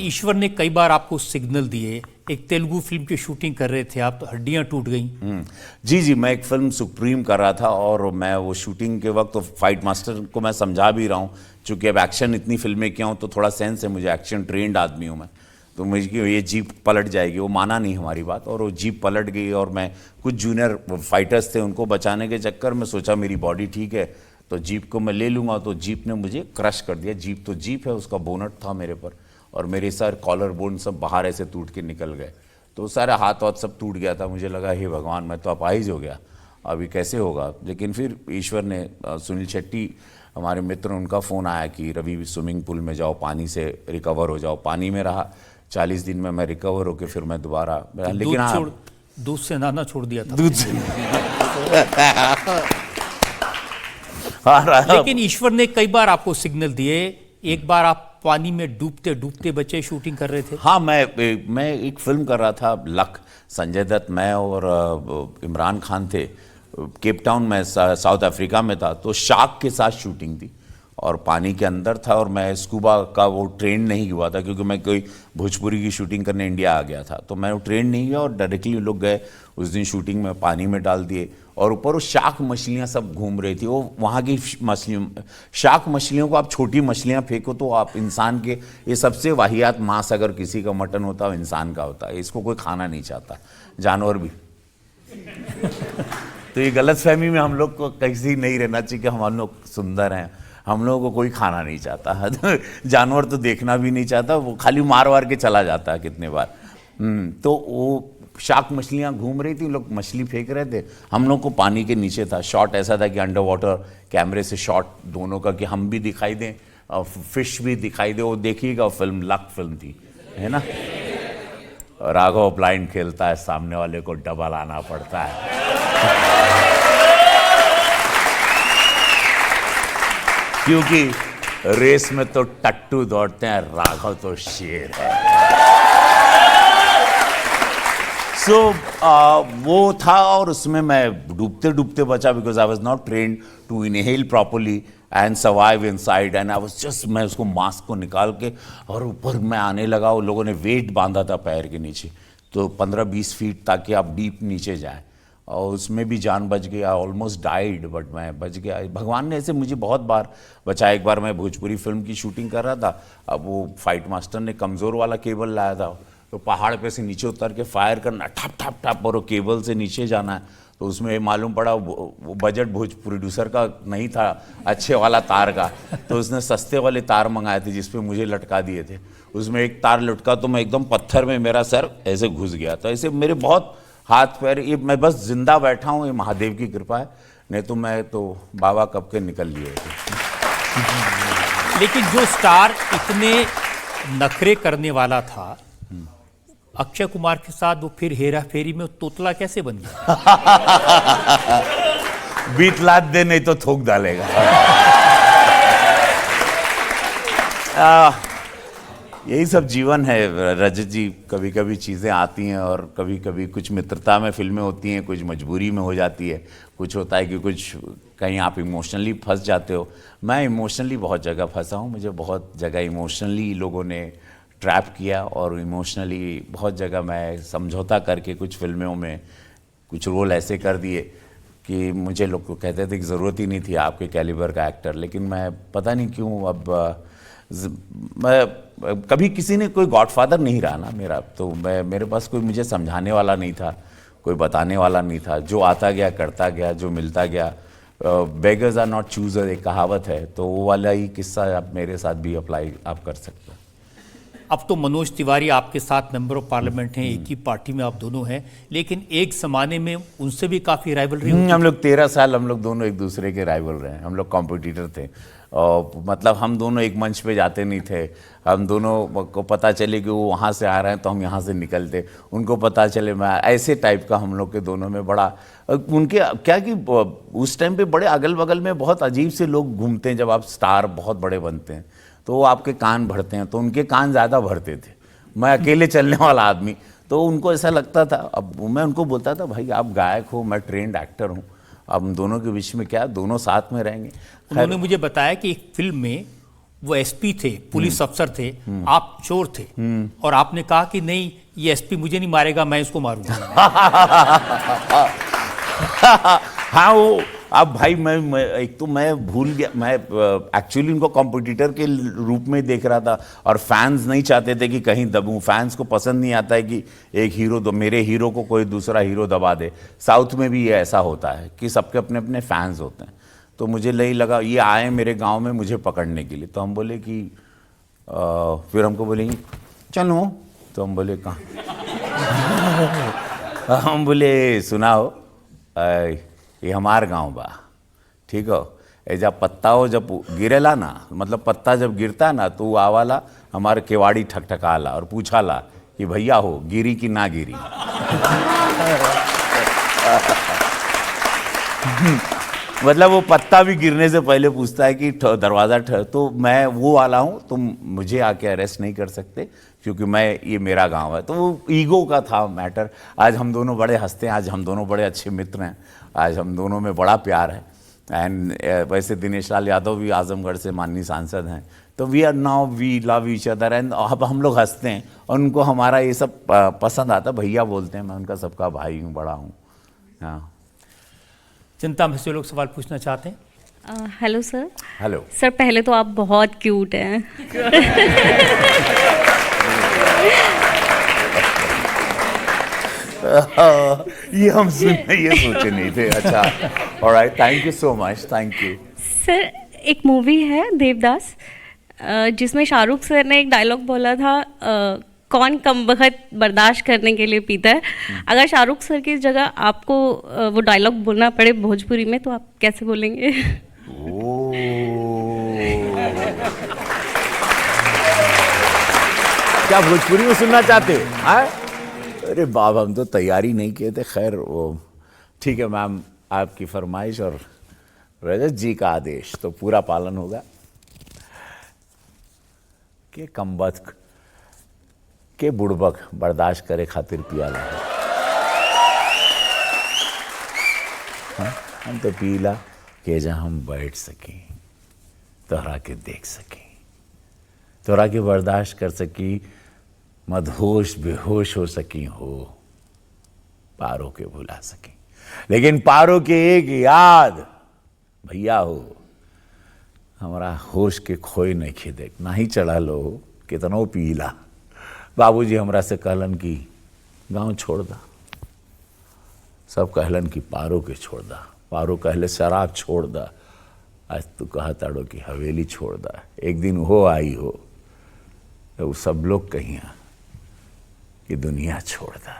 ईश्वर ने कई बार आपको सिग्नल दिए। एक तेलुगु फिल्म की शूटिंग कर रहे थे आप, तो हड्डियां टूट गईं। जी, मैं एक फिल्म सुप्रीम कर रहा था और मैं वो शूटिंग के वक्त तो फाइट मास्टर को मैं समझा भी रहा हूँ, चूँकि अब एक्शन इतनी फिल्में किया हूँ तो थोड़ा सेंस है मुझे, एक्शन ट्रेंड आदमी हूँ मैं। तो मुझे ये जीप पलट जाएगी, वो माना नहीं हमारी बात, और वो जीप पलट गई और मैं कुछ जूनियर फाइटर्स थे उनको बचाने के चक्कर में सोचा मेरी बॉडी ठीक है तो जीप को मैं ले लूँगा, तो जीप ने मुझे क्रश कर दिया। जीप तो जीप है, उसका बोनट था मेरे पर और मेरे सर कॉलर बोन सब बाहर ऐसे टूट के निकल गए, तो सारा हाथ वाथ सब टूट गया था। मुझे लगा हे भगवान, मैं तो अपाहिज हो गया, अभी कैसे होगा। लेकिन फिर ईश्वर ने, सुनील शेट्टी हमारे मित्र, उनका फ़ोन आया कि रवि स्विमिंग पूल में जाओ, पानी से रिकवर हो जाओ। पानी में रहा 40 दिन में मैं रिकवर होकर फिर मैं दोबारा, लेकिन हाँ, दूध से नहाना छोड़ दिया था। दूध से लेकिन ईश्वर ने कई बार आपको सिग्नल दिए। एक बार आप पानी में डूबते डूबते बचे शूटिंग कर रहे थे। हाँ, मैं एक फिल्म कर रहा था, लक। संजय दत्त, मैं और इमरान खान थे। केप टाउन में, साउथ अफ्रीका में था, तो शार्क के साथ शूटिंग थी और पानी के अंदर था और मैं स्कूबा का वो ट्रेन नहीं हुआ था, क्योंकि मैं कोई भोजपुरी की शूटिंग करने इंडिया आ गया था, तो मैं वो ट्रेन नहीं हुआ और डायरेक्टली लोग गए उस दिन शूटिंग में, पानी में डाल दिए और ऊपर वो शार्क मछलियाँ सब घूम रही थी। वो वहाँ की मछलियों, शार्क मछलियों को आप छोटी मछलियाँ फेंको तो आप इंसान के, ये सबसे वाहियात मांस अगर किसी का मटन होता है इंसान का होता है, इसको कोई खाना नहीं चाहता, जानवर भी। तो ये गलतफहमी में हम लोग को कैसे नहीं रहना चाहिए कि हम लोग सुंदर हैं, हम लोगों को कोई खाना नहीं चाहता। जानवर तो देखना भी नहीं चाहता, वो खाली मार वार के चला जाता है कितने बार। तो वो शार्क मछलियाँ घूम रही थी, लोग मछली फेंक रहे थे, हम लोग को पानी के नीचे था। शॉट ऐसा था कि अंडर वाटर कैमरे से शॉट दोनों का, कि हम भी दिखाई दें और फिश भी दिखाई दे। वो देखिएगा, फिल्म लक फिल्म थी, है ना। राघव ब्लाइंड खेलता है, सामने वाले को डबल आना पड़ता है। क्योंकि रेस में तो टट्टू दौड़ते हैं, राघव तो शेर है। वो था और उसमें मैं डूबते डूबते बचा, because I was not trained to inhale properly and survive inside, and I was just, मैं उसको मास्क को निकाल के और ऊपर मैं आने लगा। वो लोगों ने वेट बांधा था पैर के नीचे, तो 15-20 फीट ताकि आप डीप नीचे जाएं, और उसमें भी जान बच गया। ऑलमोस्ट डाइड, बट मैं बच गया। भगवान ने ऐसे मुझे बहुत बार बचाया। एक बार मैं भोजपुरी फिल्म की शूटिंग कर रहा था, अब वो फाइट मास्टर ने कमज़ोर वाला केबल लाया था, तो पहाड़ पे से नीचे उतर के फायर करना, ठप ठप ठप, और वो केबल से नीचे जाना है। तो उसमें मालूम पड़ा वो बजट प्रोड्यूसर का नहीं था, अच्छे वाला तार का, तो उसने सस्ते वाले तार मंगाए थे जिस पे मुझे लटका दिए थे। उसमें एक तार लटका तो मैं एकदम पत्थर में, मेरा सर ऐसे घुस गया। तो ऐसे मेरे बहुत हाथ पैर, ये मैं बस जिंदा बैठा हूँ, ये महादेव की कृपा है, नहीं तो मैं तो बाबा कब के निकल लिए थे। लेकिन जो स्टार इतने नखरे करने वाला था, अक्षय कुमार के साथ वो फिर हेरा फेरी में तोतला कैसे बन गया? बीट लाद दे नहीं तो थूक डालेगा। यही सब जीवन है रजत जी। कभी कभी चीज़ें आती हैं और कभी कभी कुछ मित्रता में फिल्में होती हैं, कुछ मजबूरी में हो जाती है, कुछ होता है कि कुछ कहीं आप इमोशनली फंस जाते हो। मैं इमोशनली बहुत जगह फंसा हूँ, मुझे बहुत जगह इमोशनली लोगों ने ट्रैप किया, और इमोशनली बहुत जगह मैं समझौता करके कुछ फिल्मों में कुछ रोल ऐसे कर दिए कि मुझे लोग कहते थे कि ज़रूरत ही नहीं थी आपके कैलिबर का एक्टर। लेकिन मैं पता नहीं क्यों, अब मैं कभी किसी ने कोई गॉडफादर नहीं रहा ना मेरा, तो मेरे पास कोई मुझे समझाने वाला नहीं था, कोई बताने वाला नहीं था। जो आता गया करता गया, जो मिलता गया। बेगर्स आर नॉट चूजर, एक कहावत है, तो वो वाला ही किस्सा आप मेरे साथ भी अप्लाई आप कर सकते हो। अब तो मनोज तिवारी आपके साथ मेंबर ऑफ पार्लियामेंट हैं, एक ही पार्टी में आप दोनों हैं, लेकिन एक ज़माने में उनसे भी काफ़ी राइवलरी होती थी। हम लोग 13 साल हम लोग दोनों एक दूसरे के राइवल रहे हैं, हम लोग कॉम्पिटिटर थे। और मतलब हम दोनों एक मंच पे जाते नहीं थे। हम दोनों को पता चले कि वो वहाँ से आ रहे हैं तो हम यहाँ से निकलते, उनको पता चले मैं, ऐसे टाइप का हम लोग के दोनों में बड़ा उनके क्या कि उस टाइम पे बड़े अगल बगल में बहुत अजीब से लोग घूमते हैं। जब आप स्टार बहुत बड़े बनते हैं तो वो आपके कान भरते हैं, तो उनके कान ज़्यादा भरते थे। मैं अकेले चलने वाला आदमी, तो उनको ऐसा लगता था। अब मैं उनको बोलता था, भाई आप गायक हो, मैं ट्रेंड एक्टर हूँ, अब हम दोनों के बीच में क्या, दोनों साथ में रहेंगे। उन्होंने मुझे बताया कि एक फिल्म में वो एसपी थे, पुलिस अफसर थे, आप चोर थे, और आपने कहा कि नहीं ये एसपी मुझे नहीं मारेगा, मैं इसको मारूंगा। हाँ वो अब भाई मैं एक तो मैं भूल गया, मैं एक्चुअली उनको कॉम्पिटिटर के रूप में देख रहा था, और फैंस नहीं चाहते थे कि कहीं दबूं। फैंस को पसंद नहीं आता है कि एक हीरो मेरे हीरो को कोई दूसरा हीरो दबा दे। साउथ में भी ये ऐसा होता है कि सबके अपने अपने फैंस होते हैं। तो मुझे नहीं लगा ये आए मेरे गांव में मुझे पकड़ने के लिए, तो हम बोले कि फिर हमको बोलेंगे चलो, तो हम बोले कहाँ हम बोले सुनाओ ये हमार गांव बा, ठीक हो, ऐजा पत्ता हो जब गिरेला ना, मतलब पत्ता जब गिरता ना तो वो आवाला हमारे केवाड़ी ठकठकाला और पूछाला कि भैया हो गिरी कि ना गिरी। मतलब वो पत्ता भी गिरने से पहले पूछता है कि दरवाज़ा तो मैं वो वाला हूँ, तुम मुझे आके अरेस्ट नहीं कर सकते क्योंकि ये मेरा गांव है। तो वो ईगो का था मैटर। आज हम दोनों बड़े हंसते हैं, आज हम दोनों बड़े अच्छे मित्र हैं, आज हम दोनों में बड़ा प्यार है। एंड वैसे दिनेश लाल यादव भी आजमगढ़ से माननीय सांसद हैं, तो we love each other. And अब हम लोग हंसते हैं और उनको हमारा ये सब पसंद आता। भैया बोलते हैं, मैं उनका सबका भाई हूँ, बड़ा हूँ। हाँ, जनता में से लोग सवाल पूछना चाहते हैं। Hello sir. हेलो सर, पहले तो आप बहुत क्यूट हैं। ये हम ये सोचे नहीं थे। अच्छा, alright, thank you so much, thank you. Sir, एक मूवी है देवदास, जिसमें शाहरुख सर ने एक डायलॉग बोला था, कौन कमबख्त बर्दाश्त करने के लिए पीता है। अगर शाहरुख सर की जगह आपको वो डायलॉग बोलना पड़े भोजपुरी में, तो आप कैसे बोलेंगे? क्या भोजपुरी में सुनना चाहते हो? हाँ? अरे बाबा, हम तो तैयारी नहीं किए थे। खैर वो ठीक है मैम, आपकी फरमाइश और रजत जी का आदेश तो पूरा पालन होगा। के कमबख्त के बुड़बक बर्दाश्त करे खातिर पियाला, हम तो पीला के जहाँ हम बैठ सकें, तोहरा के देख सकें, तोहरा के बर्दाश्त कर सकी, मदहोश बेहोश हो सकी हो, पारो के भुला सकी, लेकिन पारो के एक याद भैया हो, हमारा होश के खोई नहीं खिदे ना ही चढ़ा लो कितनो पीला। बाबूजी हमरा से कहलन कि गांव छोड़ दा, सब कहलन कि पारो के छोड़ दा, पारो कहले शराब छोड़ दा, आज तू कहा ताड़ो कि हवेली छोड़ दा। एक दिन हो आई हो तो सब लोग कहिया कि दुनिया छोड़ दा।